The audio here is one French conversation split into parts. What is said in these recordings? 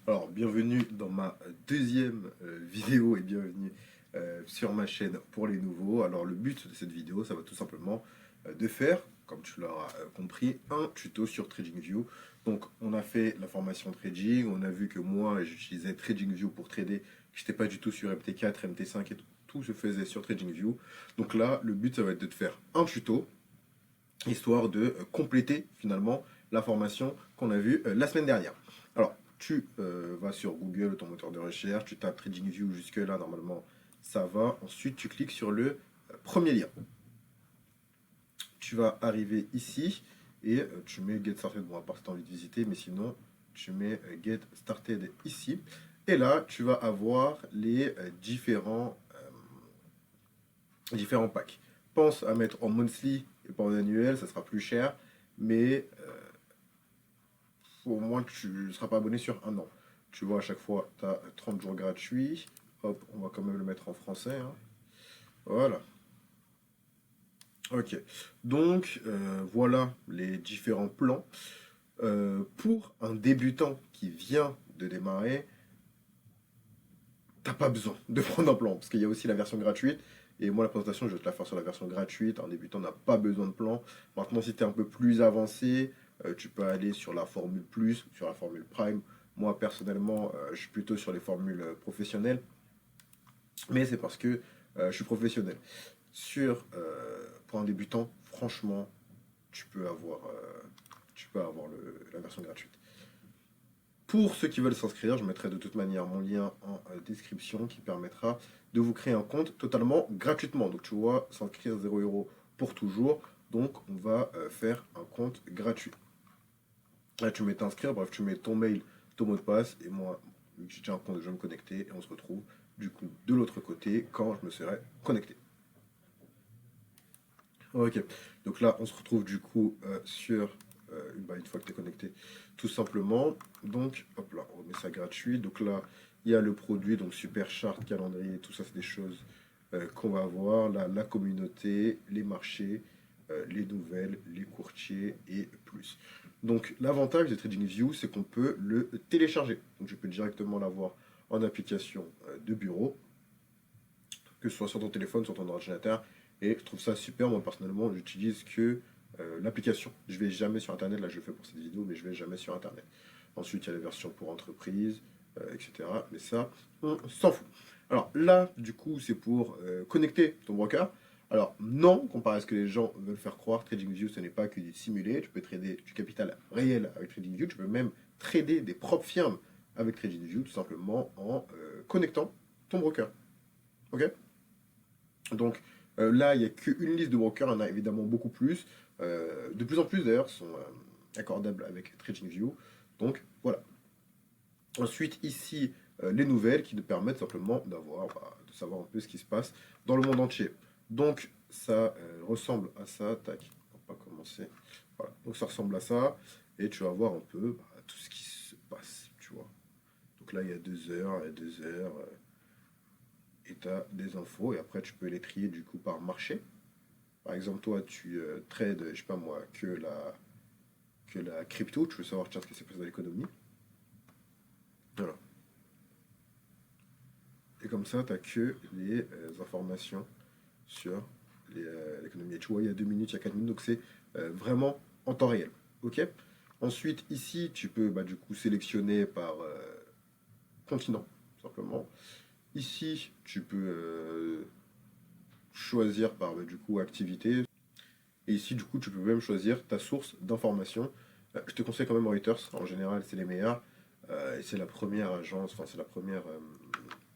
Alors, bienvenue dans ma deuxième vidéo et bienvenue sur ma chaîne pour les nouveaux. Alors, le but de cette vidéo, ça va tout simplement de faire, comme tu l'auras compris, un tuto sur TradingView. Donc, on a fait la formation trading, on a vu que moi, j'utilisais TradingView pour trader, que je n'étais pas du tout sur MT4, MT5 et tout, tout se faisait sur TradingView. Donc là, le but, ça va être de te faire un tuto, histoire de compléter finalement la formation qu'on a vue la semaine dernière. Alors, tu vas sur Google, ton moteur de recherche, tu tapes TradingView jusque-là, normalement, ça va. Ensuite, tu cliques sur le premier lien. Tu vas arriver ici et tu mets Get Started. Bon, à part si tu as envie de visiter, mais sinon, tu mets Get Started ici. Et là, tu vas avoir les différents packs. Pense à mettre en monthly et pas en annuel, ça sera plus cher, mais au moins tu ne seras pas abonné sur un an. Tu vois, à chaque fois, tu as 30 jours gratuits. Hop, on va quand même le mettre en français, hein. Voilà. Ok. Donc, voilà les différents plans. Pour un débutant qui vient de démarrer, t'as pas besoin de prendre un plan, parce qu'il y a aussi la version gratuite. Et moi, la présentation, je vais te la faire sur la version gratuite. Un débutant n'a pas besoin de plan. Maintenant, si tu es un peu plus avancé, tu peux aller sur la formule plus, sur la formule prime. Moi, personnellement, je suis plutôt sur les formules professionnelles. Mais c'est parce que je suis professionnel. Pour un débutant, franchement, tu peux avoir la version gratuite. Pour ceux qui veulent s'inscrire, je mettrai de toute manière mon lien en description qui permettra de vous créer un compte totalement gratuitement. Donc tu vois, s'inscrire 0 € pour toujours. Donc on va faire un compte gratuit. Là tu mets t'inscrire, bref tu mets ton mail, ton mot de passe et moi, vu que j'ai déjà un compte, je vais me connecter et on se retrouve du coup de l'autre côté quand je me serai connecté. Ok, donc là on se retrouve du coup une fois que tu es connecté, tout simplement. Donc hop là, on met ça gratuit. Donc là, il y a le produit, donc super chart, calendrier, tout ça c'est des choses qu'on va avoir. Là, la communauté, les marchés, les nouvelles, les courtiers et plus. Donc l'avantage de TradingView, c'est qu'on peut le télécharger. Donc je peux directement l'avoir en application de bureau, que ce soit sur ton téléphone, sur ton ordinateur. Et je trouve ça super. Moi, personnellement, j'utilise que l'application. Je vais jamais sur Internet. Là, je le fais pour cette vidéo, mais je vais jamais sur Internet. Ensuite, il y a la version pour entreprise, etc. Mais ça, on s'en fout. Alors là, du coup, c'est pour connecter ton broker. Alors non, comparé à ce que les gens veulent faire croire, TradingView, ce n'est pas que du simulé. Tu peux trader du capital réel avec TradingView. Tu peux même trader des propres firmes avec TradingView, tout simplement en connectant ton broker. Ok? Donc là, il n'y a qu'une liste de brokers, il y en a évidemment beaucoup plus. De plus en plus d'ailleurs sont accordables avec TradingView. Donc voilà. Ensuite, ici, les nouvelles qui nous permettent simplement de savoir un peu ce qui se passe dans le monde entier. Donc ça ressemble à ça. Tac, on va pas commencer. Voilà. Donc ça ressemble à ça. Et tu vas voir un peu tout ce qui se passe, tu vois. Donc là, il y a 2 heures, il y a 2 heures. Et tu as des infos et après tu peux les trier du coup par marché. Par exemple, toi tu trades, je sais pas moi, que la crypto, tu veux savoir tiens, ce qui s'est passé dans l'économie. Voilà. Et comme ça, tu n'as que les informations sur l'économie. Et tu vois, il y a 2 minutes, il y a 4 minutes, donc c'est vraiment en temps réel. Ok. Ensuite, ici, tu peux du coup sélectionner par continent, simplement. Ici, tu peux choisir par du coup activité. Et ici, du coup, tu peux même choisir ta source d'information. Je te conseille quand même Reuters. En général, c'est les meilleurs. Et c'est la première agence, enfin, c'est la première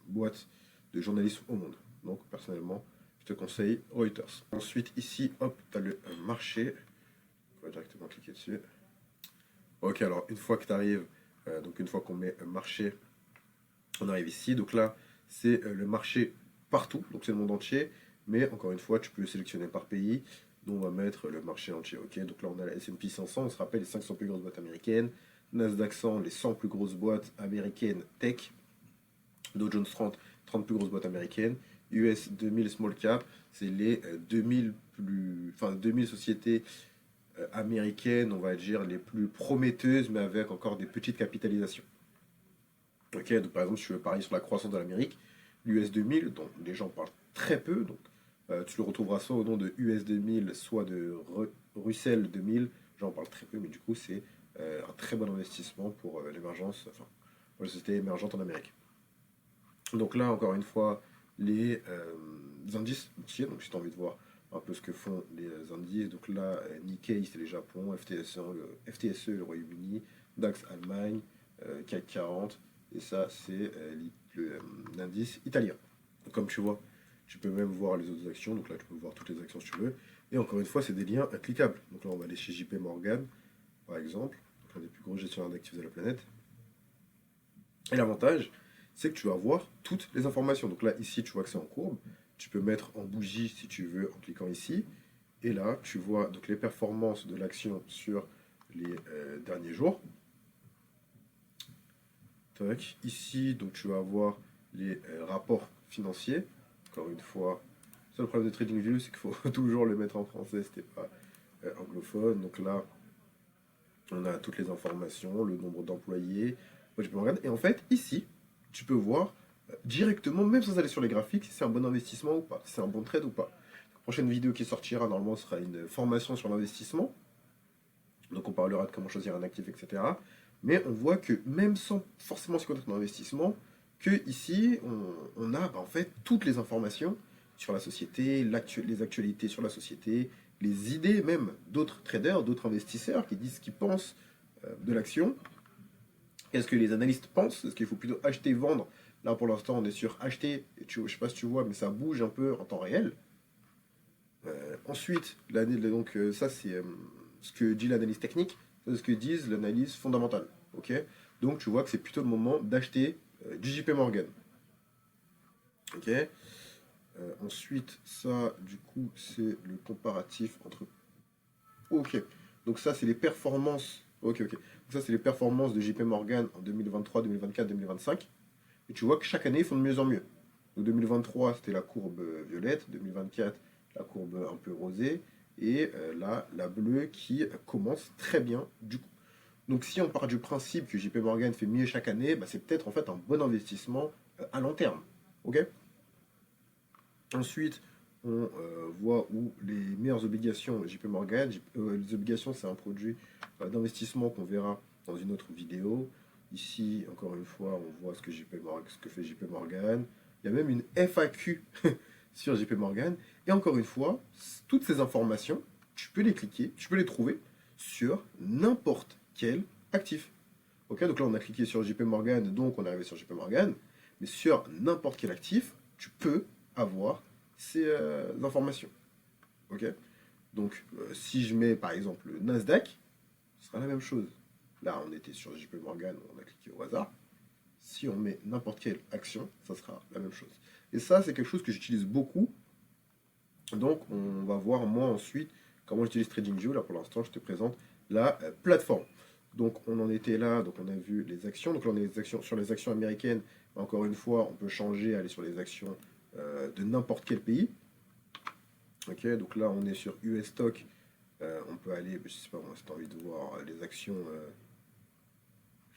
boîte de journalisme au monde. Donc, personnellement, je te conseille Reuters. Ensuite, ici, hop, tu as le marché. On va directement cliquer dessus. Ok, alors, une fois que tu arrives, donc une fois qu'on met marché, on arrive ici. Donc là, c'est le marché partout. Donc, c'est le monde entier. Mais encore une fois, tu peux le sélectionner par pays. Nous, on va mettre le marché entier. Ok, donc là, on a la S&P 500. On se rappelle les 500 plus grosses boîtes américaines. Nasdaq 100, les 100 plus grosses boîtes américaines tech. Dow Jones 30, 30 plus grosses boîtes américaines. US 2000 small cap, c'est les 2000 sociétés américaines, on va dire, les plus prometteuses, mais avec encore des petites capitalisations. Ok, donc par exemple, si tu veux parier sur la croissance de l'Amérique, l'US 2000, dont les gens parlent très peu, donc tu le retrouveras soit au nom de US 2000, soit de Russell 2000, j'en parle très peu, mais du coup, c'est un très bon investissement pour l'émergence, enfin, pour les sociétés émergentes en Amérique. Donc là, encore une fois, les indices boursiers, donc si tu as envie de voir un peu ce que font les indices, donc là, Nikkei, c'est le Japon, FTSE, le Royaume-Uni, DAX, Allemagne, CAC 40, et ça, c'est l'indice italien. Donc, comme tu vois, tu peux même voir les autres actions, donc là, tu peux voir toutes les actions si tu veux, et encore une fois, c'est des liens cliquables. Donc là, on va aller chez JP Morgan, par exemple, donc l'un des plus gros gestionnaires d'actifs de la planète. Et l'avantage, c'est que tu vas voir toutes les informations. Donc là, ici, tu vois que c'est en courbe. Tu peux mettre en bougie si tu veux en cliquant ici. Et là, tu vois donc les performances de l'action sur les derniers jours. Tac. Ici, donc tu vas voir les rapports financiers. Encore une fois, ça le problème de TradingView, c'est qu'il faut toujours le mettre en français, c'était pas anglophone. Donc là, on a toutes les informations, le nombre d'employés. Moi, je peux regarder. Et en fait, ici, tu peux voir directement, même sans aller sur les graphiques, si c'est un bon investissement ou pas, si c'est un bon trade ou pas. La prochaine vidéo qui sortira, normalement, sera une formation sur l'investissement. Donc, on parlera de comment choisir un actif, etc. Mais on voit que même sans forcément se connaître dans l'investissement, que ici, on a en fait toutes les informations sur la société, les actualités sur la société, les idées même d'autres traders, d'autres investisseurs qui disent ce qu'ils pensent de l'action. Qu'est-ce que les analystes pensent? Est-ce qu'il faut plutôt acheter, vendre? Là, pour l'instant, on est sur acheter. Et je ne sais pas si tu vois, mais ça bouge un peu en temps réel. Ensuite, donc, ça, c'est ce que dit l'analyse technique. Ça, c'est ce que disent l'analyse fondamentale. Ok, donc, tu vois que c'est plutôt le moment d'acheter du JP Morgan. Ok. Ensuite, ça, du coup, c'est le comparatif entre. Ok. Donc, ça, c'est les performances. Ok, ok. Donc, ça, c'est les performances de JP Morgan en 2023, 2024, 2025. Et tu vois que chaque année, ils font de mieux en mieux. Donc 2023, c'était la courbe violette, 2024, la courbe un peu rosée, et là, la bleue qui commence très bien du coup. Donc si on part du principe que JP Morgan fait mieux chaque année, bah, c'est peut-être en fait un bon investissement à long terme. Ok. Ensuite, on voit où les meilleures obligations JP Morgan. Les obligations, c'est un produit d'investissement qu'on verra dans une autre vidéo. Ici, encore une fois, on voit ce que fait JP Morgan. Il y a même une FAQ sur JP Morgan. Et encore une fois, toutes ces informations, tu peux les cliquer, tu peux les trouver sur n'importe quel actif. Ok, donc là, on a cliqué sur JP Morgan, donc on est arrivé sur JP Morgan. Mais sur n'importe quel actif, tu peux avoir ces informations. Ok, donc si je mets par exemple le Nasdaq, ce sera la même chose. Là, on était sur JP Morgan, on a cliqué au hasard. Si on met n'importe quelle action, ça sera la même chose. Et ça, c'est quelque chose que j'utilise beaucoup. Donc, on va voir moi ensuite comment j'utilise TradingView. Là, pour l'instant, je te présente la plateforme. Donc, on en était là. Donc, on a vu les actions. Donc, là, on est sur les actions américaines. Encore une fois, on peut changer, aller sur les actions de n'importe quel pays. Ok, donc là, on est sur US Stock. On peut aller, je sais pas moi, si tu as envie de voir les actions.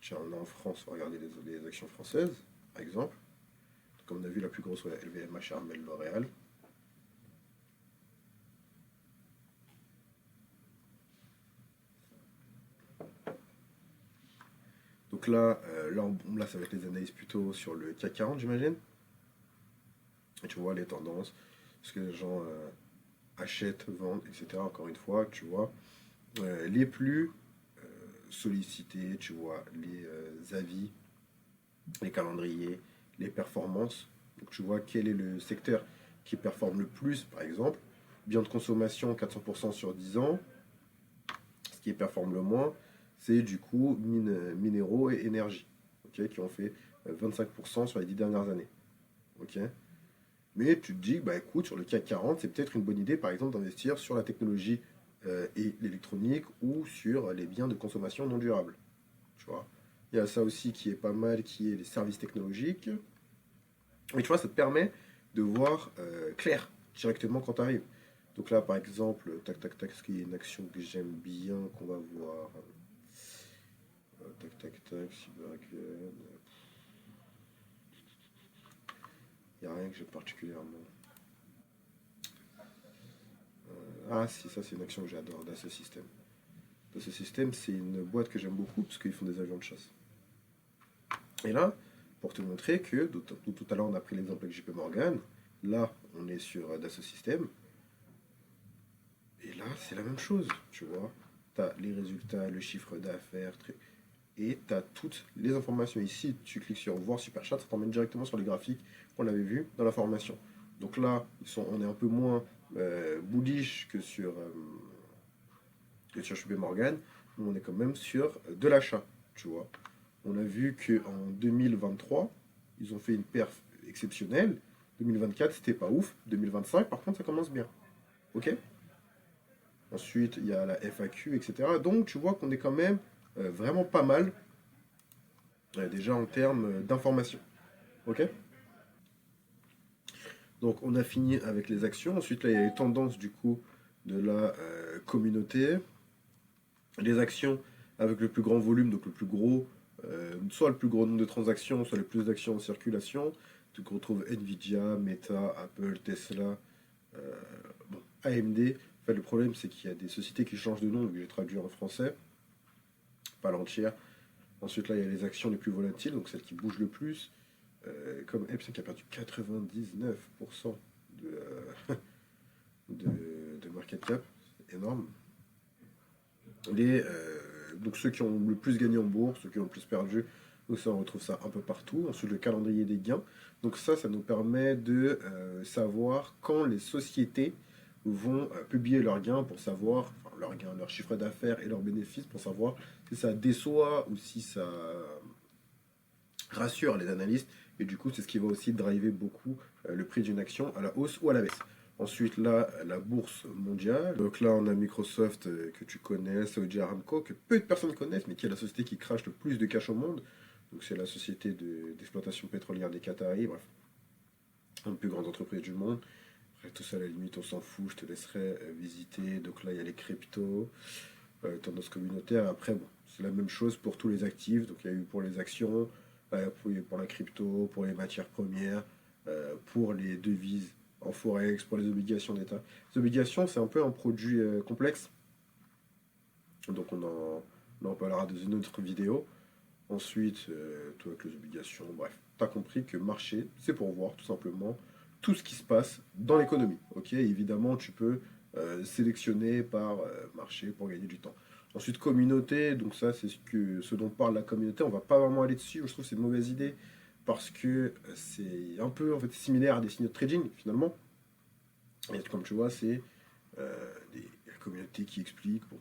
Tiens, on est en France, on va regarder les actions françaises, par exemple. Comme on a vu, la plus grosse, ouais, LVMH, Armel, L'Oréal. Donc là, là, ça va être les analyses plutôt sur le CAC 40, j'imagine. Et tu vois les tendances, ce que les gens achètent, vendent, etc. Encore une fois, tu vois. Les plus sollicités, tu vois, les avis, les calendriers, les performances. Donc tu vois quel est le secteur qui performe le plus, par exemple. Biens de consommation, 400% sur 10 ans. Ce qui performe le moins, c'est du coup minéraux et énergie, okay, qui ont fait 25% sur les 10 dernières années. Okay. Mais tu te dis, bah écoute, sur le CAC 40, c'est peut-être une bonne idée, par exemple, d'investir sur la technologie et l'électronique ou sur les biens de consommation non durables. Tu vois. Il y a ça aussi qui est pas mal, qui est les services technologiques. Et tu vois, ça te permet de voir clair directement quand tu arrives. Donc là, par exemple, tac, tac, tac, ce qui est une action que j'aime bien, qu'on va voir. Tac, tac, tac, Cybergun. Il n'y a rien que j'aime particulièrement. Ah si, ça c'est une action que j'adore, Dassault Systèmes. Dassault Systèmes, c'est une boîte que j'aime beaucoup parce qu'ils font des avions de chasse. Et là, pour te montrer que, tout à l'heure on a pris l'exemple avec JP Morgan, là on est sur Dassault Systèmes, et là c'est la même chose, tu vois. Tu as les résultats, le chiffre d'affaires, et tu as toutes les informations. Ici, tu cliques sur voir super chat, ça t'emmène directement sur les graphiques qu'on avait vu dans la formation. Donc là, on est un peu moins bullish que sur JP Morgan, mais on est quand même sur de l'achat, tu vois. On a vu qu'en 2023, ils ont fait une perf exceptionnelle. 2024, c'était pas ouf. 2025, par contre, ça commence bien. Ok. Ensuite, il y a la FAQ, etc. Donc, tu vois qu'on est quand même vraiment pas mal, déjà en termes d'information. Ok. Donc, on a fini avec les actions. Ensuite, là, il y a les tendances, du coup, de la communauté. Les actions avec le plus grand volume, donc le plus gros, soit le plus gros nombre de transactions, soit le plus d'actions en circulation. Tu retrouves Nvidia, Meta, Apple, Tesla, bon, AMD. En fait, le problème, c'est qu'il y a des sociétés qui changent de nom, donc j'ai traduit en français, pas l'entière. Ensuite, là, il y a les actions les plus volatiles, donc celles qui bougent le plus, comme Epson qui a perdu 99% de market cap, c'est énorme. Donc ceux qui ont le plus gagné en bourse, ceux qui ont le plus perdu, donc ça on retrouve ça un peu partout. Ensuite le calendrier des gains. Donc ça nous permet de savoir quand les sociétés vont publier leurs gains pour savoir, enfin leurs gains, leur chiffre d'affaires et leurs bénéfices pour savoir si ça déçoit ou si ça rassure les analystes. Et du coup c'est ce qui va aussi driver beaucoup le prix d'une action à la hausse ou à la baisse. Ensuite, là, la bourse mondiale. Donc là, on a Microsoft que tu connais, Saudi Aramco, que peu de personnes connaissent, mais qui est la société qui crache le plus de cash au monde. Donc c'est la société d'exploitation pétrolière des Qataris, bref, une des plus grandes entreprises du monde. Après, tout ça, à la limite, on s'en fout, je te laisserai visiter. Donc là, il y a les cryptos, tendance communautaire. Après, bon, c'est la même chose pour tous les actifs. Donc il y a eu pour les actions, pour la crypto, pour les matières premières, pour les devises en forex, pour les obligations d'État. Les obligations, c'est un peu un produit complexe. Donc on en parlera dans une autre vidéo. Ensuite, tout avec les obligations, bref. Tu as compris que marché, c'est pour voir tout simplement tout ce qui se passe dans l'économie. Ok, évidemment, tu peux sélectionner par marché pour gagner du temps. Ensuite, communauté, donc ça, c'est ce dont parle la communauté. On va pas vraiment aller dessus, je trouve que c'est une mauvaise idée parce que c'est un peu en fait, similaire à des signaux de trading finalement. Et comme tu vois, c'est la communauté qui explique. Bon.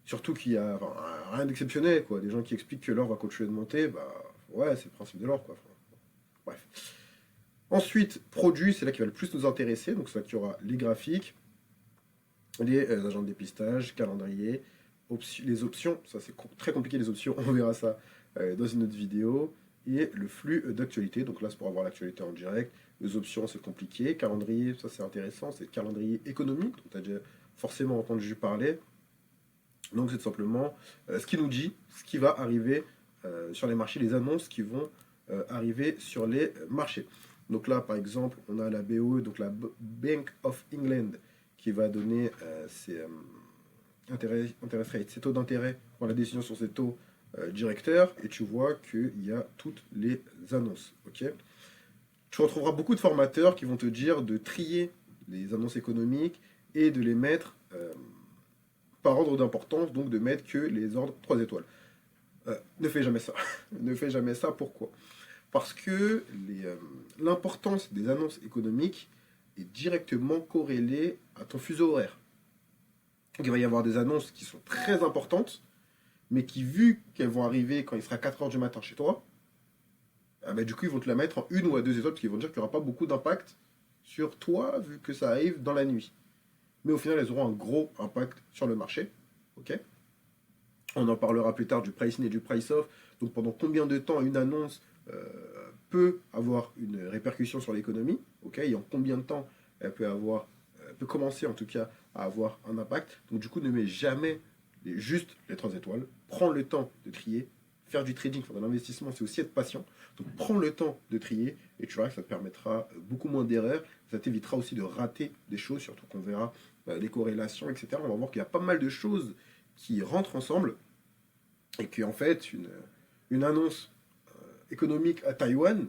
Surtout qu'il y a enfin, rien d'exceptionnel, quoi. Des gens qui expliquent que l'or va continuer de monter, bah ouais, c'est le principe de l'or, quoi. Enfin, bref. Ensuite, produit, c'est là qui va le plus nous intéresser. Donc, c'est là qu'il y aura les graphiques, les agents de dépistage, calendrier, les options. Ça, c'est très compliqué, les options. On verra ça dans une autre vidéo. Et le flux d'actualité. Donc là, c'est pour avoir l'actualité en direct. Les options, c'est compliqué. Calendrier, ça, c'est intéressant. C'est le calendrier économique, dont tu as déjà forcément entendu parler. Donc, c'est tout simplement ce qui nous dit ce qui va arriver sur les marchés, les annonces qui vont arriver sur les marchés. Donc là, par exemple, on a la BOE, donc la Bank of England, qui va donner ses interest rates, ses taux d'intérêt pour la décision sur ses taux directeurs. Et tu vois qu'il y a toutes les annonces. Ok. Tu retrouveras beaucoup de formateurs qui vont te dire de trier les annonces économiques et de les mettre par ordre d'importance, donc de mettre que les ordres 3 étoiles. Ne fais jamais ça. Ne fais jamais ça, pourquoi? Parce que l'importance des annonces économiques est directement corrélée à ton fuseau horaire. Donc, il va y avoir des annonces qui sont très importantes, mais qui, vu qu'elles vont arriver quand il sera 4h du matin chez toi, bah, du coup, ils vont te la mettre en 1 ou à 2 étoiles, parce qu'ils vont dire qu'il n'y aura pas beaucoup d'impact sur toi, vu que ça arrive dans la nuit. Mais au final, elles auront un gros impact sur le marché. Ok. On en parlera plus tard du price in et du price off. Donc pendant combien de temps une annonce peut avoir une répercussion sur l'économie, ok, et en combien de temps elle peut commencer en tout cas à avoir un impact. Donc du coup, ne mets jamais juste les 3 étoiles. Prends le temps de trier, faire du trading, faire de l'investissement, c'est aussi être patient. Donc prends le temps de trier et tu verras que ça te permettra beaucoup moins d'erreurs. Ça t'évitera aussi de rater des choses, surtout qu'on verra les corrélations, etc. On va voir qu'il y a pas mal de choses qui rentrent ensemble et qu'en fait, une annonce économique à Taïwan,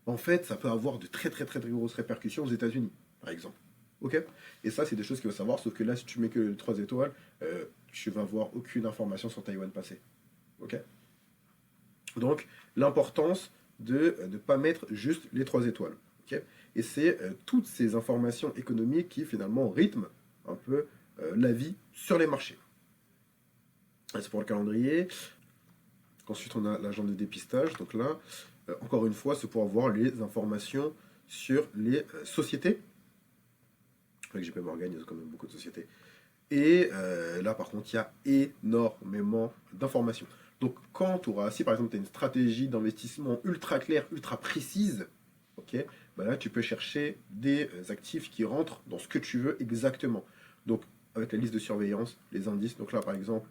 en fait, ça peut avoir de très très très très grosses répercussions aux États-Unis, par exemple. Ok. Et ça, c'est des choses qu'il faut savoir, sauf que là, si tu mets que 3 étoiles, tu vas voir aucune information sur Taïwan passer. Ok. Donc, l'importance de ne pas mettre juste les 3 étoiles. Ok. Et c'est toutes ces informations économiques qui, finalement, rythment un peu la vie sur les marchés. C'est pour le calendrier. Ensuite, on a l'agent de dépistage. Donc là, encore une fois, c'est pour avoir les informations sur les sociétés. Avec JP Morgan, il y a quand même beaucoup de sociétés. Et là, par contre, il y a énormément d'informations. Donc, quand tu auras, si par exemple, tu as une stratégie d'investissement ultra claire, ultra précise, ok, ben là, tu peux chercher des actifs qui rentrent dans ce que tu veux exactement. Donc, avec la liste de surveillance, les indices. Donc là, par exemple,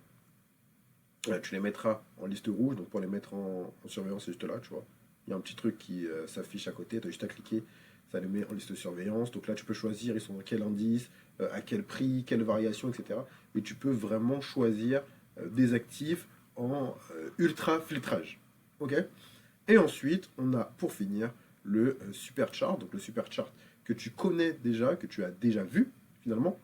tu les mettras en liste rouge. Donc, pour les mettre en surveillance, c'est juste là, tu vois. Il y a un petit truc qui s'affiche à côté. Tu as juste à cliquer. Ça les met en liste de surveillance. Donc là, tu peux choisir, ils sont dans quel indice, à quel prix, quelle variation, etc. Et tu peux vraiment choisir des actifs en ultra filtrage. Ok. Et ensuite, on a pour finir le super chart. Donc le super chart que tu connais déjà, que tu as déjà vu finalement,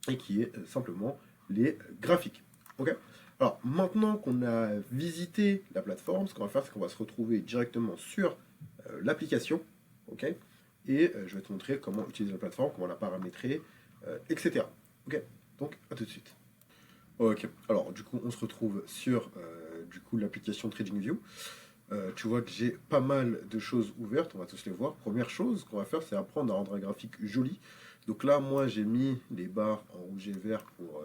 et qui est simplement les graphiques. Ok. Alors maintenant qu'on a visité la plateforme, ce qu'on va faire, c'est qu'on va se retrouver directement sur l'application. Ok. Et je vais te montrer comment utiliser la plateforme, comment la paramétrer, etc. Ok. Donc à tout de suite. Ok, alors du coup on se retrouve sur du coup l'application TradingView. Tu vois que j'ai pas mal de choses ouvertes, on va tous les voir. Première chose qu'on va faire, c'est apprendre à rendre un graphique joli. Donc là, moi j'ai mis les barres en rouge et vert pour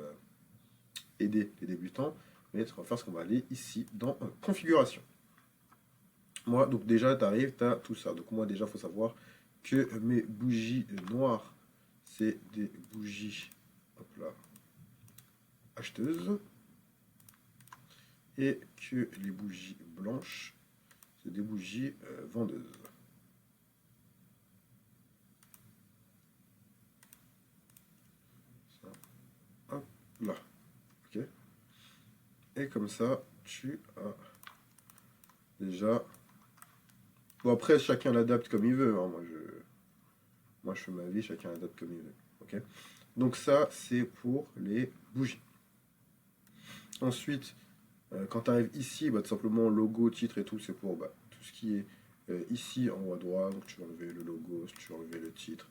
aider les débutants. Mais on va faire ce qu'on va aller ici dans configuration. Moi, donc déjà, tu arrives, tu as tout ça. Donc moi déjà, il faut savoir que mes bougies noires, c'est des bougies, hop là, acheteuses. Et que les bougies blanches, c'est des bougies vendeuses. Ça, hop là. Ok. Et comme ça, tu as déjà. Bon, après, chacun l'adapte comme il veut. Hein. Moi, je fais ma vie, chacun l'adapte comme il veut. Ok. Donc, ça, c'est pour les bougies. Ensuite, quand tu arrives ici, bah, tout simplement, logo, titre et tout, c'est pour tout ce qui est ici en haut à droite. Donc, tu vas enlever le logo, tu vas enlever le titre,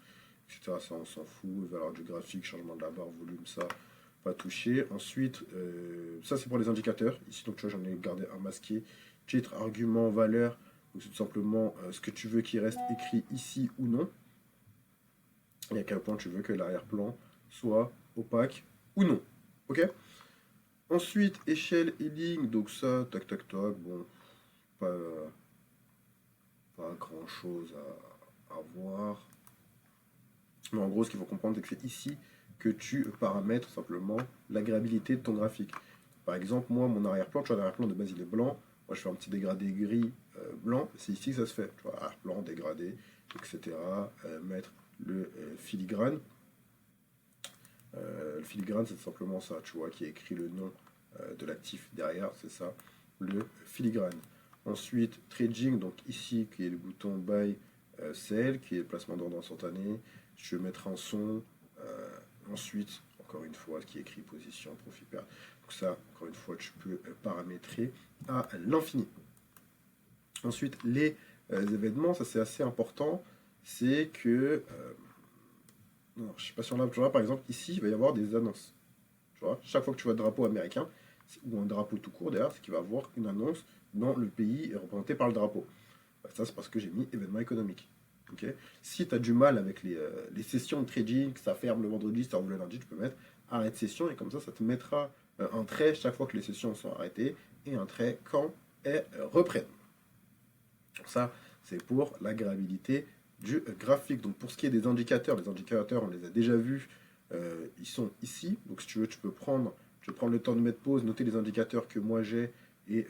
etc. Ça, on s'en fout. Valeur du graphique, changement de la barre, volume, ça, pas touché. Ensuite, ça, c'est pour les indicateurs. Ici, donc, tu vois, j'en ai gardé un masqué. Titre, argument, valeur. Donc, c'est tout simplement ce que tu veux qu'il reste écrit ici ou non. Et à quel point tu veux que l'arrière-plan soit opaque ou non. Ok. Ensuite, échelle et ligne, donc ça, tac, tac, tac, bon, pas, pas grand chose à voir. Mais en gros, ce qu'il faut comprendre, c'est que c'est ici que tu paramètres simplement l'agréabilité de ton graphique. Par exemple, moi, mon arrière-plan, tu vois, l'arrière-plan de base, il est blanc. Moi, je fais un petit dégradé gris blanc. C'est ici que ça se fait. Tu vois, arrière-plan, dégradé, etc. Mettre le filigrane. Le filigrane, c'est simplement ça, tu vois, qui est écrit le nom de l'actif derrière, c'est ça, le filigrane. Ensuite, trading, donc ici, qui est le bouton buy, sell, qui est le placement d'ordre instantané. Je vais mettre un son. Ensuite, encore une fois, qui est écrit position, profit perte. Donc ça, encore une fois, tu peux paramétrer à l'infini. Ensuite, les événements, ça c'est assez important, c'est que non, je ne sais pas si on a. Tu vois, par exemple, ici, il va y avoir des annonces. Tu vois, chaque fois que tu vois un drapeau américain, ou un drapeau tout court d'ailleurs, c'est qu'il va y avoir une annonce dans le pays représenté par le drapeau. Ça, c'est parce que j'ai mis événement économique. Okay. Si tu as du mal avec les sessions de trading, que ça ferme le vendredi, ça ouvre le lundi, tu peux mettre arrête session et comme ça te mettra un trait chaque fois que les sessions sont arrêtées et un trait quand elles reprennent. Ça, c'est pour l'agréabilité du graphique. Donc pour ce qui est des indicateurs, les indicateurs, on les a déjà vus, ils sont ici. Donc si tu veux, tu peux prendre le temps de mettre pause, noter les indicateurs que moi j'ai et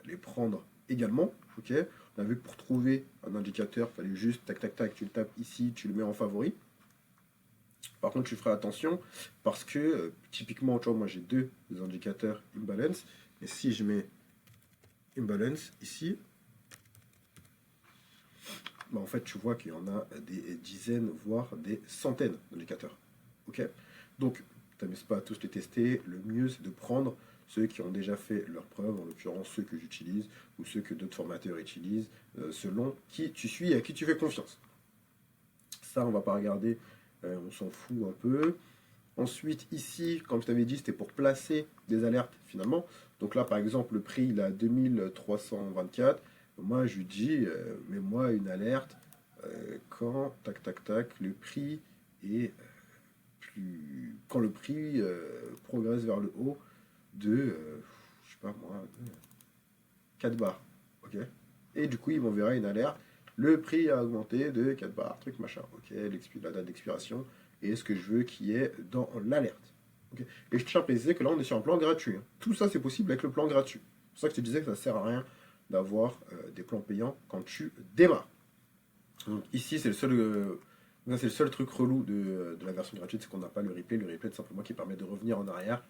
les prendre également. Ok, on a vu que pour trouver un indicateur, il fallait juste tac tac tac, tu le tapes ici, tu le mets en favori. Par contre, tu feras attention parce que typiquement, tu vois, moi j'ai deux indicateurs imbalance. Et si je mets imbalance ici, bah, en fait, tu vois qu'il y en a des dizaines, voire des centaines d'indicateurs. Ok. Donc, t'amuses pas à tous les tester. Le mieux, c'est de prendre ceux qui ont déjà fait leur preuve, en l'occurrence ceux que j'utilise ou ceux que d'autres formateurs utilisent, selon qui tu suis et à qui tu fais confiance. Ça, on va pas regarder, on s'en fout un peu. Ensuite, ici, comme je t'avais dit, c'était pour placer des alertes finalement. Donc là, par exemple, le prix, il est à 2324. Moi, je lui dis, mets-moi une alerte quand, tac, tac, tac, le prix est quand le prix progresse vers le haut de, je sais pas moi, 4 bars. Ok. Et du coup, il m'enverra une alerte. Le prix a augmenté de 4 bars, truc machin. Ok, la date d'expiration et ce que je veux qui est dans l'alerte. Okay. Et je tiens à préciser que là, on est sur un plan gratuit. Hein. Tout ça, c'est possible avec le plan gratuit. C'est pour ça que je te disais que ça ne sert à rien d'avoir des plans payants quand tu démarres. Donc, ici, c'est le seul truc relou de la version gratuite, c'est qu'on n'a pas le replay. Le replay, c'est simplement qui permet de revenir en arrière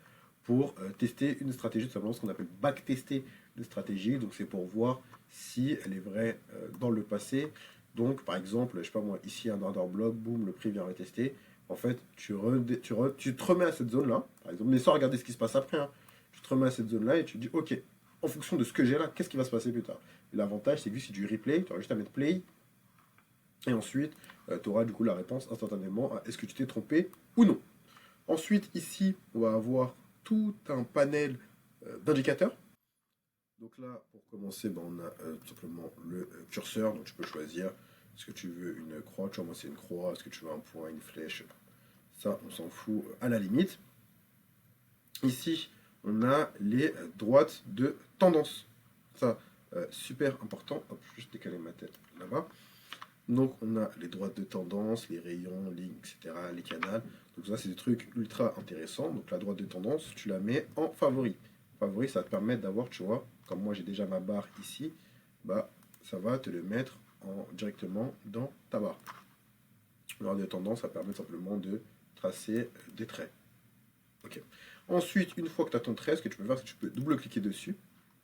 pour tester une stratégie, tout simplement ce qu'on appelle backtester une stratégie. Donc, c'est pour voir si elle est vraie dans le passé. Donc, par exemple, je sais pas moi, ici un order block, boum, le prix vient retester. En fait, tu te remets à cette zone-là, par exemple, mais sans regarder ce qui se passe après. Hein. Tu te remets à cette zone-là et tu te dis, ok, en fonction de ce que j'ai là, qu'est-ce qui va se passer plus tard. Et l'avantage, c'est que c'est du replay, tu auras juste à mettre play. Et ensuite, tu auras du coup la réponse instantanément à est-ce que tu t'es trompé ou non. Ensuite, ici, on va avoir tout un panel d'indicateurs. Donc là, pour commencer, ben, on a tout simplement le curseur. Donc tu peux choisir est-ce que tu veux une croix, tu vois, moi c'est une croix, est-ce que tu veux un point, une flèche. Ça, on s'en fout à la limite. Ici, on a les droites de tendance. Ça, super important. Hop, je vais juste décaler ma tête là-bas. Donc on a les droites de tendance, les rayons, lignes, etc., les canals. Donc ça c'est des trucs ultra intéressants. Donc la droite de tendance, tu la mets en favori. Favori, ça va te permettre d'avoir, tu vois, comme moi j'ai déjà ma barre ici, bah ça va te le mettre directement dans ta barre. La droite de tendance, ça permet simplement de tracer des traits. Ok. Ensuite, une fois que tu as ton trait, ce que tu peux faire, c'est que tu peux double-cliquer dessus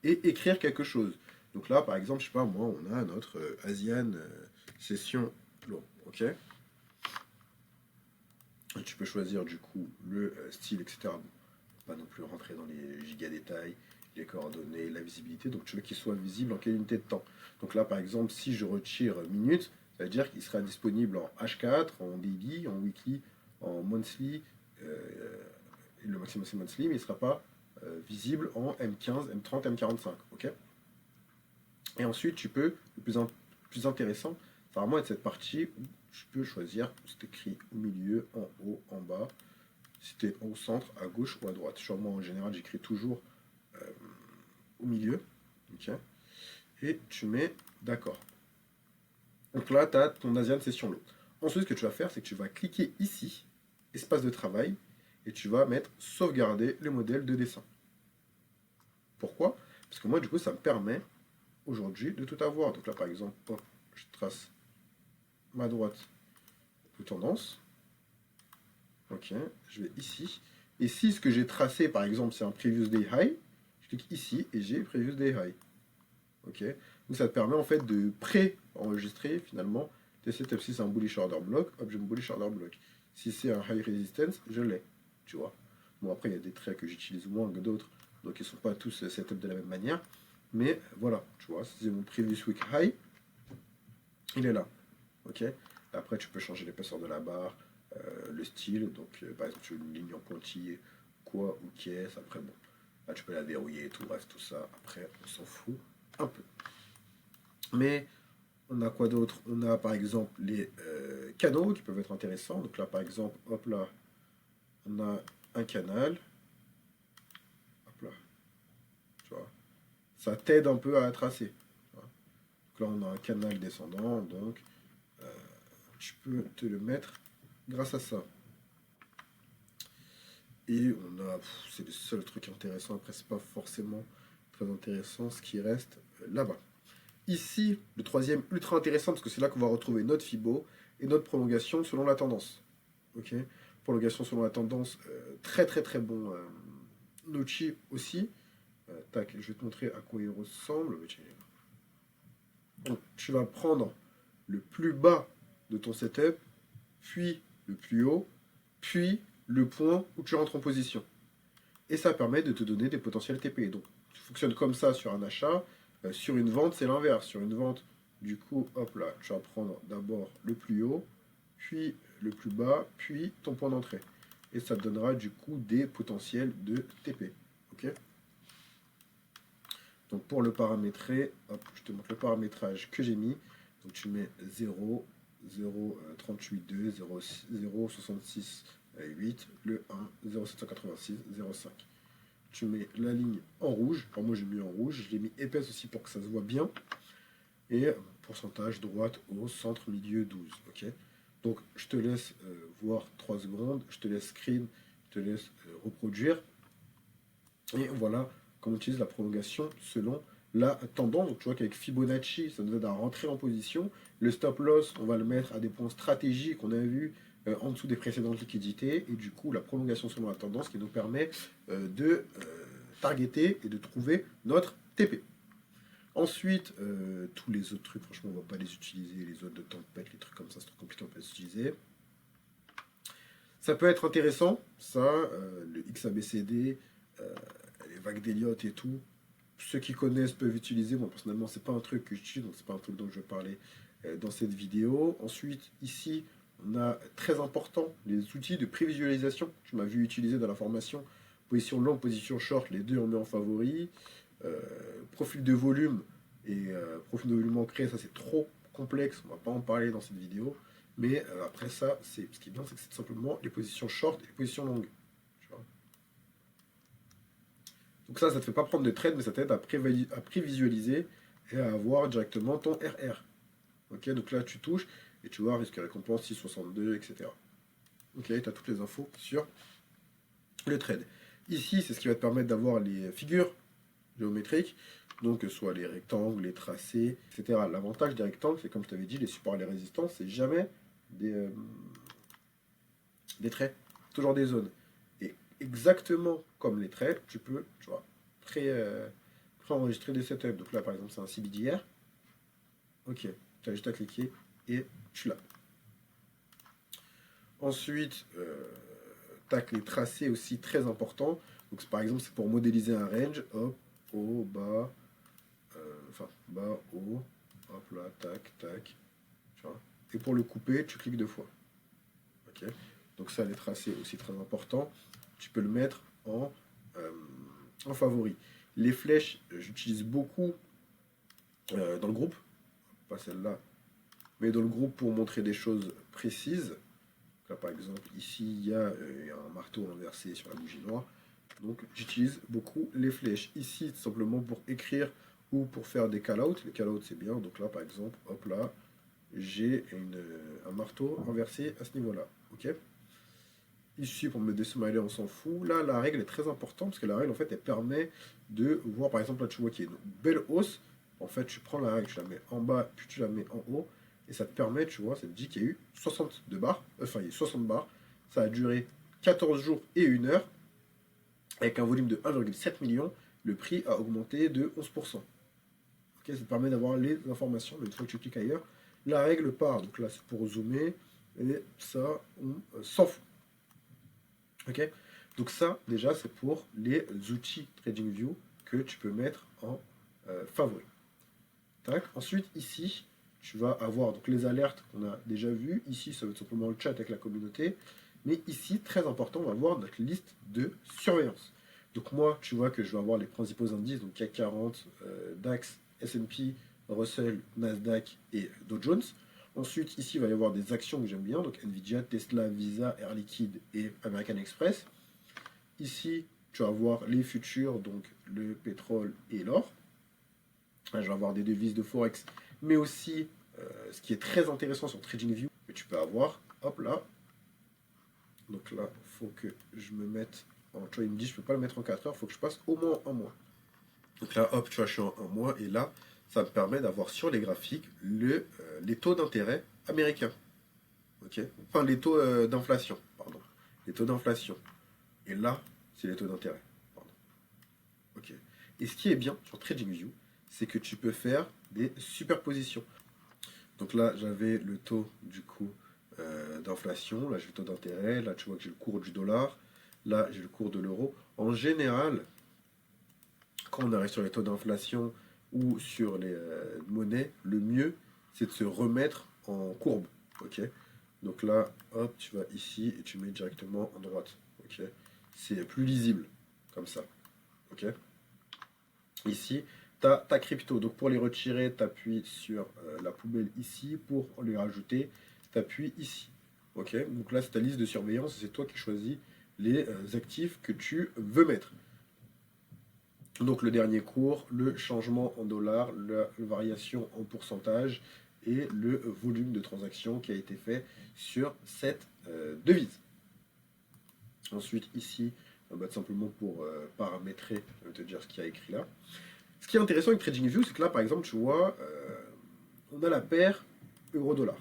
et écrire quelque chose. Donc là, par exemple, je sais pas, moi, on a notre ASEAN session long. Ok. Et tu peux choisir du coup le style, etc. Bon, pas non plus rentrer dans les giga détails, les coordonnées, la visibilité. Donc tu veux qu'il soit visible en quelle unité de temps. Donc là, par exemple, si je retire minutes, ça veut dire qu'il sera disponible en H4, en daily, en weekly, en monthly. Le maximum c'est monthly, mais il ne sera pas visible en M15, M30, M45. Ok. Et ensuite, tu peux, plus intéressant, c'est vraiment être cette partie où tu peux choisir, c'est écrit au milieu, en haut, en bas, si tu es au centre, à gauche ou à droite. Sur moi, en général, j'écris toujours au milieu. Okay. Et tu mets d'accord. Donc là, tu as ton ASEAN Session Low. Ensuite, ce que tu vas faire, c'est que tu vas cliquer ici, espace de travail, et tu vas mettre sauvegarder le modèle de dessin. Pourquoi? Parce que moi, du coup, ça me permet aujourd'hui de tout avoir. Donc là, par exemple, hop, je trace ma droite de tendance. Ok, je vais ici. Et si ce que j'ai tracé, par exemple, c'est un Previous Day High, je clique ici et j'ai Previous Day High. Ok, donc ça te permet en fait de pré-enregistrer finalement tes setups. Si c'est un bullish order block, hop, j'ai un bullish order block. Si c'est un high resistance, je l'ai. Tu vois. Bon, après, il y a des traits que j'utilise moins que d'autres, donc ils ne sont pas tous setup de la même manière. Mais voilà, tu vois, si c'est mon previous week high, il est là. Ok. Après, tu peux changer l'épaisseur de la barre, le style. Donc, par exemple, tu veux une ligne en pointillé, quoi, ou caisse. Après, bon, là, tu peux la verrouiller et tout. Bref, tout ça. Après, on s'en fout un peu. Mais on a quoi d'autre? On a par exemple les canaux qui peuvent être intéressants. Donc là, par exemple, hop là, on a un canal. Hop là, tu vois. Ça t'aide un peu à tracer. Donc là, on a un canal descendant. Donc, tu peux te le mettre grâce à ça. Et on a, c'est le seul truc intéressant. Après, c'est pas forcément Très intéressant ce qui reste là-bas. Ici, le troisième, ultra intéressant, parce que c'est là qu'on va retrouver notre Fibo et notre prolongation selon la tendance. Ok, prolongation selon la tendance, très très très bon. Nochi aussi. Tac, je vais te montrer à quoi il ressemble. Donc, tu vas prendre le plus bas de ton setup, puis le plus haut, puis le point où tu rentres en position. Et ça permet de te donner des potentiels TP. Donc, tu fonctionnes comme ça sur un achat. Sur une vente, c'est l'inverse. Sur une vente, du coup, hop là, tu vas prendre d'abord le plus haut, puis le plus bas, puis ton point d'entrée. Et ça te donnera du coup des potentiels de TP. Ok. Donc pour le paramétrer, hop, je te montre le paramétrage que j'ai mis. Donc tu mets 0, 0, 38, 2, 0, 0, 66, 8, le 1, 0, 786, 0, 5. Tu mets la ligne en rouge. Alors moi j'ai mis en rouge, je l'ai mis épaisse aussi pour que ça se voit bien. Et pourcentage droite, haut, centre, milieu, 12. Ok. Donc je te laisse voir 3 secondes, je te laisse screen, je te laisse reproduire. Et voilà comment on utilise la prolongation selon la tendance. Donc tu vois qu'avec Fibonacci, ça nous aide à rentrer en position. Le stop loss, on va le mettre à des points stratégiques qu'on a vu en dessous des précédentes liquidités. Et du coup, la prolongation selon la tendance qui nous permet de targeter et de trouver notre TP. Ensuite, tous les autres trucs, franchement, on ne va pas les utiliser. Les autres de tempête, les trucs comme ça, c'est trop compliqué, on peut les utiliser. Ça peut être intéressant, ça, le XABCD, les vagues d'Elliott et tout. Ceux qui connaissent peuvent utiliser. Moi, personnellement, c'est pas un truc que j'utilise, donc c'est pas un truc dont je vais parler dans cette vidéo. Ensuite, ici, on a très important les outils de prévisualisation. Tu m'as vu utiliser dans la formation. Position longue, position short, les deux on met en favori. Profil de volume et profil de volume ancré, ça c'est trop complexe, on va pas en parler dans cette vidéo. Mais après ça, ce qui est bien, c'est que c'est tout simplement les positions short et les positions longues. Tu vois. Donc ça te fait pas prendre de trade, mais ça t'aide à prévisualiser et à avoir directement ton RR. Ok, donc là tu touches et tu vois risque récompense 6,62, etc. Ok, tu as toutes les infos sur le trade. Ici, c'est ce qui va te permettre d'avoir les figures géométriques, donc soit les rectangles, les tracés, etc. L'avantage des rectangles, c'est comme je t'avais dit, les supports et les résistances, c'est jamais des traits, toujours des zones. Et exactement comme les traits, tu peux, tu vois, pré-enregistrer des setups. Donc là, par exemple, c'est un CBDR. Ok, tu as juste à cliquer et tu l'as. Ensuite, tac, les tracés aussi très importants. Donc par exemple, c'est pour modéliser un range, hop, haut, bas, enfin bas, haut, hop là, tac, tac. Tu vois. Et pour le couper, tu cliques 2 fois. Ok. Donc ça, les tracés aussi très importants. Tu peux le mettre en favori. Les flèches, j'utilise beaucoup dans le groupe, pas celle-là, mais dans le groupe pour montrer des choses précises. Là, par exemple, ici, il y a un marteau inversé sur la bougie noire. Donc, j'utilise beaucoup les flèches. Ici, tout simplement pour écrire ou pour faire des call-outs. Les call-outs, c'est bien. Donc là, par exemple, hop là, j'ai un marteau inversé à ce niveau-là. Ok. Ici, pour me désmiler, on s'en fout. Là, la règle est très importante parce que la règle, en fait, elle permet de voir, par exemple, là, tu vois qu'il y a une belle hausse. En fait, tu prends la règle, tu la mets en bas, puis tu la mets en haut. Et ça te permet, tu vois, ça te dit qu'il y a eu 62 barres. Enfin, il y a eu 60 barres. Ça a duré 14 jours et 1 heure. Avec un volume de 1,7 million, le prix a augmenté de 11%. Okay, ça te permet d'avoir les informations, mais une fois que tu cliques ailleurs, la règle part. Donc là, c'est pour zoomer. Et ça, on s'en fout. Ok. Donc ça, déjà, c'est pour les outils TradingView que tu peux mettre en favori. Tac. Ensuite, ici, tu vas avoir donc, les alertes qu'on a déjà vues. Ici, ça va être simplement le chat avec la communauté. Mais ici, très important, on va voir notre liste de surveillance. Donc moi, tu vois que je vais avoir les principaux indices, donc CAC 40, DAX, S&P, Russell, Nasdaq et Dow Jones. Ensuite, ici, il va y avoir des actions que j'aime bien, donc Nvidia, Tesla, Visa, Air Liquide et American Express. Ici, tu vas voir les futurs, donc le pétrole et l'or. Je vais avoir des devises de Forex, mais aussi, ce qui est très intéressant sur TradingView, que tu peux avoir, hop là. Donc là, il faut que je me mette en... Tu vois, il me dit, je ne peux pas le mettre en 4 heures, il faut que je passe au moins un mois. Donc là, hop, tu vois, je suis en un mois, et là, ça me permet d'avoir sur les graphiques les taux d'intérêt américains. Ok. Enfin, les taux d'inflation, pardon. Les taux d'inflation. Et là, c'est les taux d'intérêt. Pardon. Ok. Et ce qui est bien sur TradingView, c'est que tu peux faire des superpositions. Donc là, j'avais le taux du coup d'inflation, là j'ai le taux d'intérêt, là tu vois que j'ai le cours du dollar, là j'ai le cours de l'euro. En général, quand on arrive sur les taux d'inflation ou sur les monnaies, le mieux c'est de se remettre en courbe. Ok. Donc là, hop, tu vas ici et tu mets directement en droite. Ok. C'est plus lisible comme ça. Ok. Ici, tu as ta crypto. Donc pour les retirer, tu appuies sur la poubelle ici. Pour les rajouter, tu appuies ici. Ok. Donc là, c'est ta liste de surveillance. C'est toi qui choisis les actifs que tu veux mettre. Donc le dernier cours, le changement en dollars, la variation en pourcentage et le volume de transaction qui a été fait sur cette devise. Ensuite ici, bah, tout simplement pour paramétrer, je vais te dire ce qu'il y a écrit là. Ce qui est intéressant avec TradingView, c'est que là, par exemple, tu vois, on a la paire euro-dollar.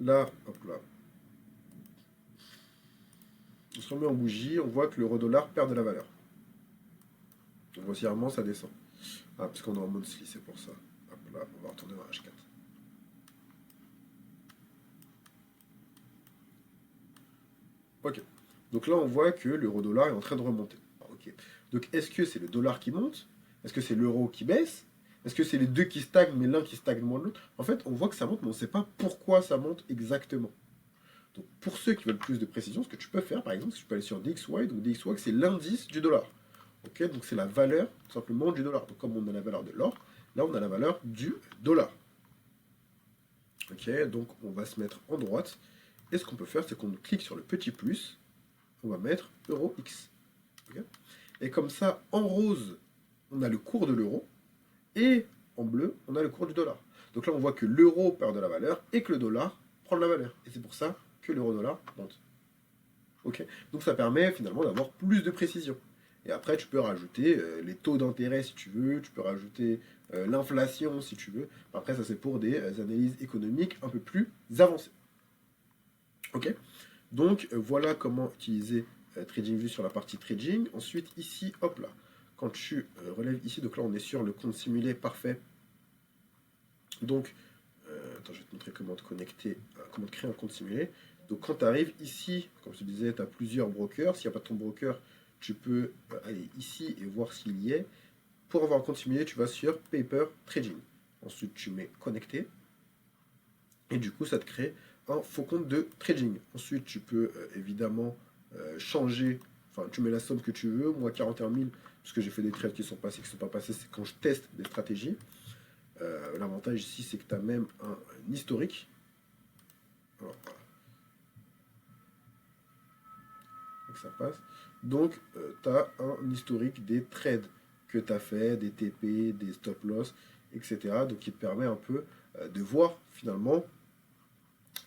Là, hop là. On se remet en bougie, on voit que l'euro-dollar perd de la valeur. Donc, grossièrement, ça descend. Ah, parce qu'on est en monthly, c'est pour ça. Hop là, on va retourner dans H4. Ok. Donc là, on voit que l'euro-dollar est en train de remonter. Ok. Donc, est-ce que c'est le dollar qui monte? Est-ce que c'est l'euro qui baisse? Est-ce que c'est les deux qui stagnent, mais l'un qui stagne moins que l'autre? En fait, on voit que ça monte, mais on ne sait pas pourquoi ça monte exactement. Donc, pour ceux qui veulent plus de précision, ce que tu peux faire, par exemple, c'est que tu peux aller sur DXY. Donc, DXY, c'est l'indice du dollar. Ok, donc, c'est la valeur, tout simplement, du dollar. Donc, comme on a la valeur de l'or, là, on a la valeur du dollar. Ok, donc, on va se mettre en droite. Et ce qu'on peut faire, c'est qu'on clique sur le petit plus. On va mettre EURX. Okay, et comme ça, en rose, on a le cours de l'euro. Et en bleu, on a le cours du dollar. Donc là, on voit que l'euro perd de la valeur et que le dollar prend de la valeur. Et c'est pour ça que l'euro-dollar monte. Ok. Donc ça permet finalement d'avoir plus de précision. Et après, tu peux rajouter les taux d'intérêt si tu veux, tu peux rajouter l'inflation si tu veux. Après, ça c'est pour des analyses économiques un peu plus avancées. Ok. Donc voilà comment utiliser TradingView sur la partie trading. Ensuite, ici, hop là, quand tu relèves ici, donc là on est sur le compte simulé parfait. Donc, attends, je vais te montrer comment te connecter, comment te créer un compte simulé. Donc quand tu arrives ici, comme je te disais, tu as plusieurs brokers. S'il n'y a pas de ton broker, tu peux aller ici et voir s'il y est. Pour avoir un compte simulé, tu vas sur Paper Trading. Ensuite, tu mets connecté. Et du coup, ça te crée un faux compte de trading. Ensuite, tu peux évidemment changer. Enfin, tu mets la somme que tu veux. Moi, 41 000, parce que j'ai fait des trades qui sont passés, qui ne sont pas passés, c'est quand je teste des stratégies. L'avantage ici, c'est que tu as même un historique. Alors, voilà. Donc ça passe. Donc, tu as un historique des trades que tu as fait, des TP, des stop loss, etc. Donc, qui te permet un peu de voir finalement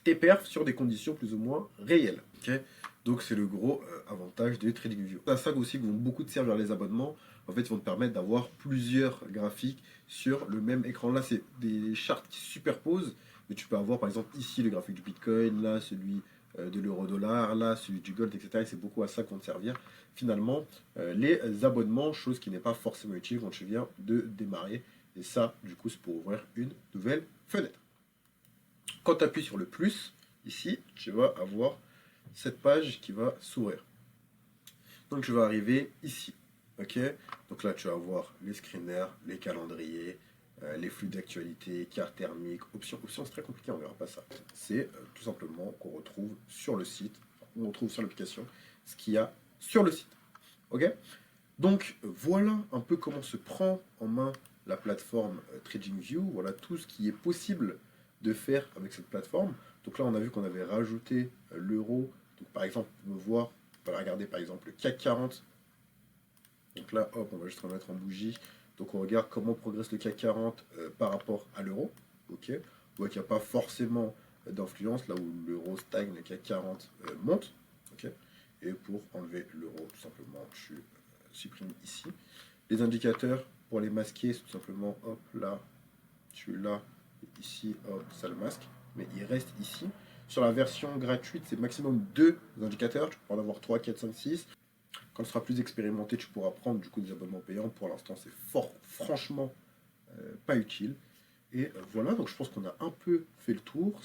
tes perfs sur des conditions plus ou moins réelles. Okay, donc, c'est le gros avantage de TradingView. C'est ça aussi qui vont beaucoup te servir les abonnements. En fait, ils vont te permettre d'avoir plusieurs graphiques sur le même écran. Là, c'est des charts qui se superposent. Mais tu peux avoir, par exemple, ici le graphique du Bitcoin, là, celui de l'euro-dollar, là, celui du gold, etc. Et c'est beaucoup à ça qu'on te servir. Finalement, les abonnements, chose qui n'est pas forcément utile quand tu viens de démarrer. Et ça, du coup, c'est pour ouvrir une nouvelle fenêtre. Quand tu appuies sur le plus, ici, tu vas avoir cette page qui va s'ouvrir. Donc, je vais arriver ici. Ok. Donc là, tu vas voir les screeners, les calendriers, les flux d'actualité, cartes thermiques, options. Options, c'est très compliqué, on verra pas ça. C'est tout simplement qu'on retrouve sur le site, on retrouve sur l'application, ce qu'il y a sur le site. Ok. Donc voilà un peu comment se prend en main la plateforme TradingView. Voilà tout ce qui est possible de faire avec cette plateforme. Donc là, on a vu qu'on avait rajouté l'euro. Donc par exemple, on peut voir, on va regarder par exemple le CAC 40. Donc là, hop, on va juste remettre en bougie. Donc on regarde comment progresse le CAC 40 par rapport à l'euro. Ok. On voit qu'il n'y a pas forcément d'influence. Là où l'euro stagne, le CAC 40 monte. Ok. Et pour enlever l'euro, tout simplement, tu supprimes ici. Les indicateurs, pour les masquer, c'est tout simplement, hop, là, tu l'as, ici, hop, ça le masque, mais il reste ici. Sur la version gratuite, c'est maximum 2 indicateurs, tu peux en avoir 3, 4, 5, 6. Quand tu seras plus expérimenté, tu pourras prendre du coup des abonnements payants. Pour l'instant, c'est franchement pas utile. Et voilà, donc je pense qu'on a un peu fait le tour.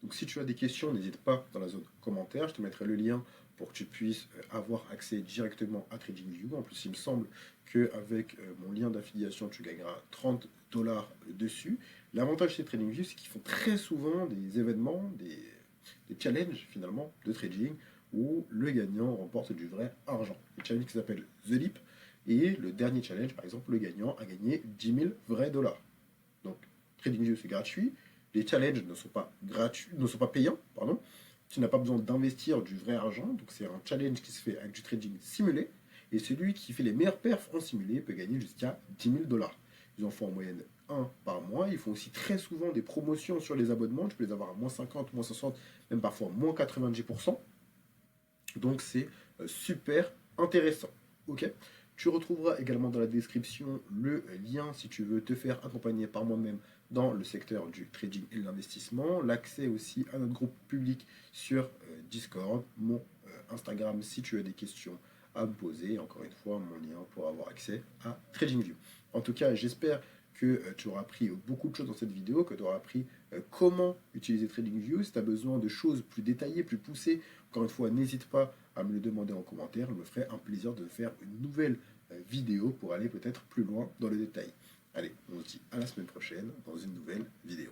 Donc si tu as des questions, n'hésite pas dans la zone commentaire. Je te mettrai le lien pour que tu puisses avoir accès directement à TradingView. En plus, il me semble qu'avec mon lien d'affiliation, tu gagneras 30 dollars dessus. L'avantage chez TradingView, c'est qu'ils font très souvent des événements, des challenges finalement de trading où le gagnant remporte du vrai argent. Le challenge qui s'appelle The Leap. Et le dernier challenge, par exemple, le gagnant a gagné 10 000 vrais dollars. Donc, TradingView, c'est gratuit. Les challenges ne sont pas gratuits, ne sont pas payants, pardon. Tu n'as pas besoin d'investir du vrai argent. Donc, c'est un challenge qui se fait avec du trading simulé. Et celui qui fait les meilleurs perfs en simulé peut gagner jusqu'à 10 000 dollars. Ils en font en moyenne un par mois. Ils font aussi très souvent des promotions sur les abonnements. Tu peux les avoir à moins 50, moins 60, même parfois moins 90%. Donc c'est super intéressant. Ok. Tu retrouveras également dans la description le lien si tu veux te faire accompagner par moi-même dans le secteur du trading et de l'investissement, l'accès aussi à notre groupe public sur Discord, mon Instagram si tu as des questions à me poser, et encore une fois mon lien pour avoir accès à TradingView. En tout cas, j'espère que tu auras appris beaucoup de choses dans cette vidéo, que tu auras appris comment utiliser TradingView. Si tu as besoin de choses plus détaillées, plus poussées, encore une fois, n'hésite pas à me le demander en commentaire. Je me ferai un plaisir de faire une nouvelle vidéo pour aller peut-être plus loin dans le détail. Allez, on se dit à la semaine prochaine dans une nouvelle vidéo.